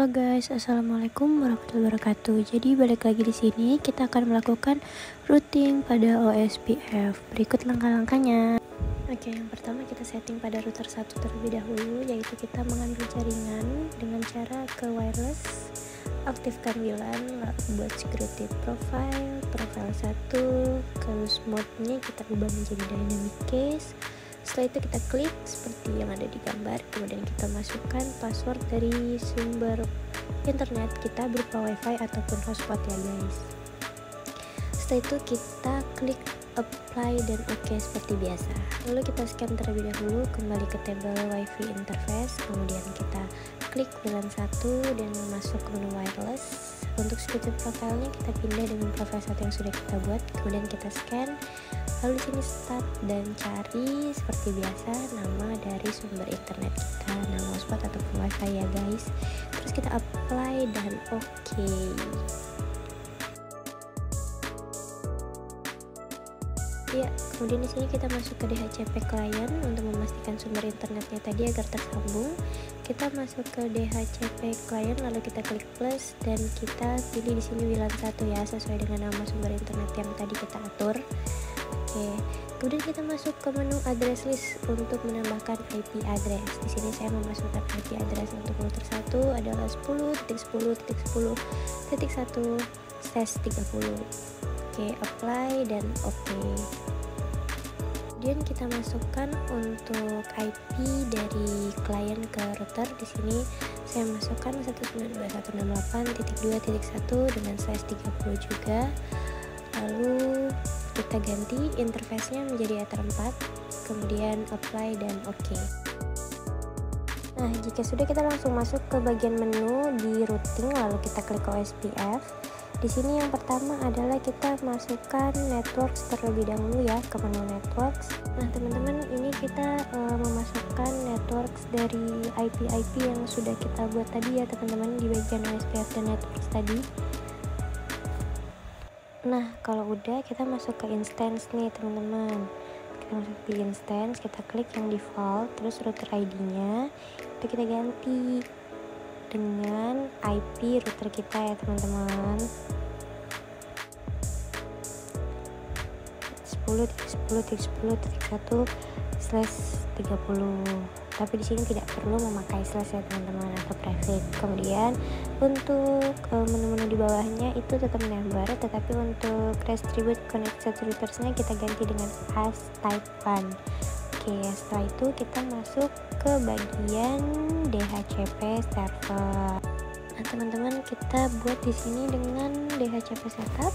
Halo guys, assalamualaikum warahmatullahi wabarakatuh. Jadi balik lagi di sini kita akan melakukan routing pada OSPF. Berikut langkah-langkahnya. Oke, yang pertama kita setting pada router 1 terlebih dahulu, yaitu kita mengambil jaringan dengan cara ke wireless, aktifkan WLAN, buat security profile 1, terus mode-nya kita ubah menjadi dynamic case. Setelah itu kita klik seperti yang ada di gambar, kemudian kita masukkan password dari sumber internet kita berupa wifi ataupun hotspot ya guys. Setelah itu kita klik apply dan OK seperti biasa. Lalu kita scan terlebih dahulu, kembali ke tabel wifi interface, kemudian kita klik WLAN 1 dan masuk ke menu wireless. Untuk security profile-nya kita pindah dengan profile 1 yang sudah kita buat, kemudian kita scan. Lalu di sini start dan cari seperti biasa nama dari sumber internet kita, nama hotspot ataupun wifi ya guys. Terus kita apply dan OK. Ya, kemudian di sini kita masuk ke DHCP client untuk memastikan sumber internetnya tadi agar tersambung. Kita masuk ke DHCP client, lalu kita klik plus dan kita pilih di sini WLAN 1 ya, sesuai dengan nama sumber internet yang tadi kita atur. Oke, kemudian kita masuk ke menu address list untuk menambahkan IP address. Di sini saya memasukkan IP address untuk router 1 adalah 10.10.10.1/30. Oke, apply dan oke. Kemudian kita masukkan untuk IP dari klien ke router. Di sini saya masukkan 192.168.2.1 dengan size 30 juga. Lalu kita ganti interface-nya menjadi Ether 4, kemudian apply dan oke. Nah, jika sudah, kita langsung masuk ke bagian menu di routing, lalu kita klik OSPF. Di sini yang pertama adalah kita masukkan networks terlebih dahulu ya, ke menu networks. Nah teman-teman, ini kita memasukkan networks dari IP yang sudah kita buat tadi ya teman-teman, di bagian OSPF dan networks tadi. Nah kalau udah, kita masuk ke instance nih teman-teman. Kita masuk di instance, kita klik yang default, terus router ID-nya itu kita ganti dengan IP router kita ya teman-teman, 10.10.10.1/30. Tapi di sini tidak perlu memakai slash ya teman-teman, atau prefix. Kemudian untuk menu-menu di bawahnya itu tetap menambah, tetapi untuk distribute connected routersnya kita ganti dengan as type 1. Oke, setelah itu kita masuk ke bagian DHCP server. Nah teman-teman, kita buat di sini dengan DHCP setup.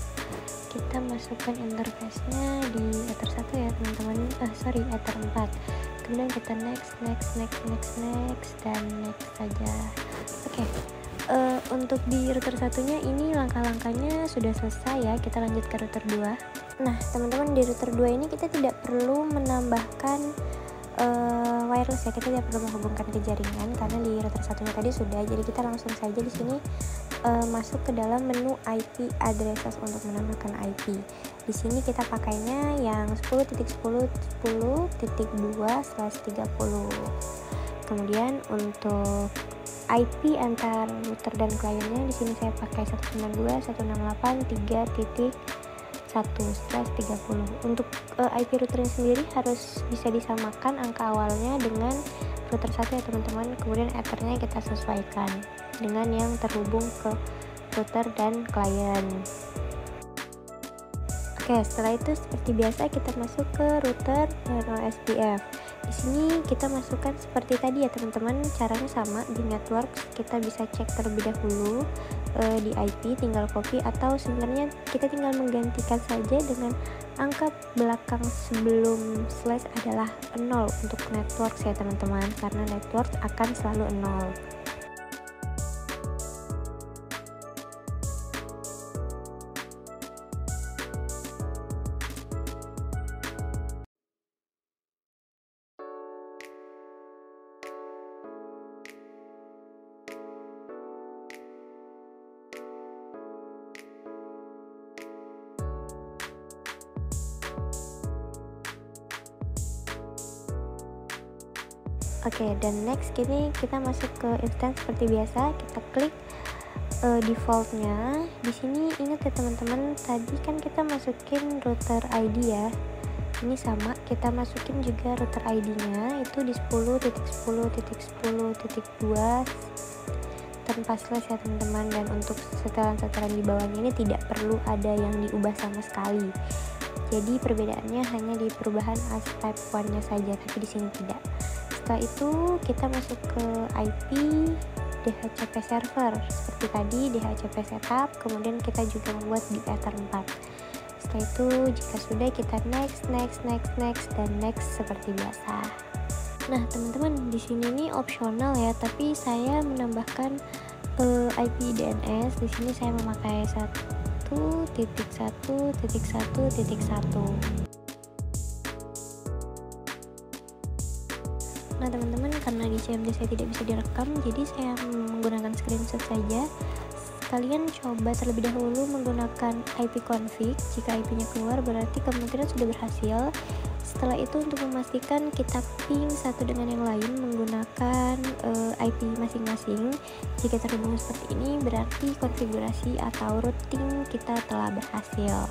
Kita masukkan interface-nya di Ether 1 ya teman-teman, Ether 4. Kemudian kita next dan next saja. Oke, untuk di router satunya ini langkah-langkahnya sudah selesai ya. Kita lanjut ke router 2. Nah teman-teman, di router 2 ini kita tidak perlu menambahkan wireless ya, kita tidak perlu menghubungkan ke jaringan karena di router satunya tadi sudah. Jadi kita langsung saja di sini masuk ke dalam menu IP addresses untuk menambahkan IP. Di sini kita pakainya yang 10.10.10.2/30. Kemudian untuk IP antar router dan kliennya di sini saya pakai 192.168.3.1/30. Untuk IP routernya sendiri harus bisa disamakan angka awalnya dengan router 1 ya teman-teman. Kemudian ethernya kita sesuaikan dengan yang terhubung ke router dan klien. Oke, setelah itu seperti biasa kita masuk ke router dan OSPF. Di sini kita masukkan seperti tadi ya teman-teman, caranya sama. Di network kita bisa cek terlebih dahulu di IP, tinggal copy, atau sebenarnya kita tinggal menggantikan saja dengan angka belakang sebelum slash adalah 0 untuk network ya teman-teman, karena network akan selalu 0. Oke, dan next kini kita masuk ke instance seperti biasa, kita klik defaultnya. Di sini ingat ya teman-teman, tadi kan kita masukin router ID ya. Ini sama, kita masukin juga router ID-nya itu di 10.10.10.2 tanpa slash ya teman-teman, dan untuk setelan-setelan di bawahnya ini tidak perlu ada yang diubah sama sekali. Jadi perbedaannya hanya di perubahan as type 1-nya saja, tapi di sini tidak. Setelah itu kita masuk ke IP DHCP server seperti tadi, DHCP setup, kemudian kita juga membuat di Ether 4. Setelah itu jika sudah, kita next dan next seperti biasa. Nah teman-teman, di sini nih opsional ya, tapi saya menambahkan IP DNS. Di sini saya memakai 1.1.1.1. Nah teman-teman, karena di CMD saya tidak bisa direkam, jadi saya menggunakan screenshot saja. Kalian coba terlebih dahulu menggunakan IP config. Jika IP-nya keluar berarti kemungkinan sudah berhasil. Setelah itu untuk memastikan kita ping satu dengan yang lain menggunakan IP masing-masing. Jika terhubung seperti ini berarti konfigurasi atau routing kita telah berhasil.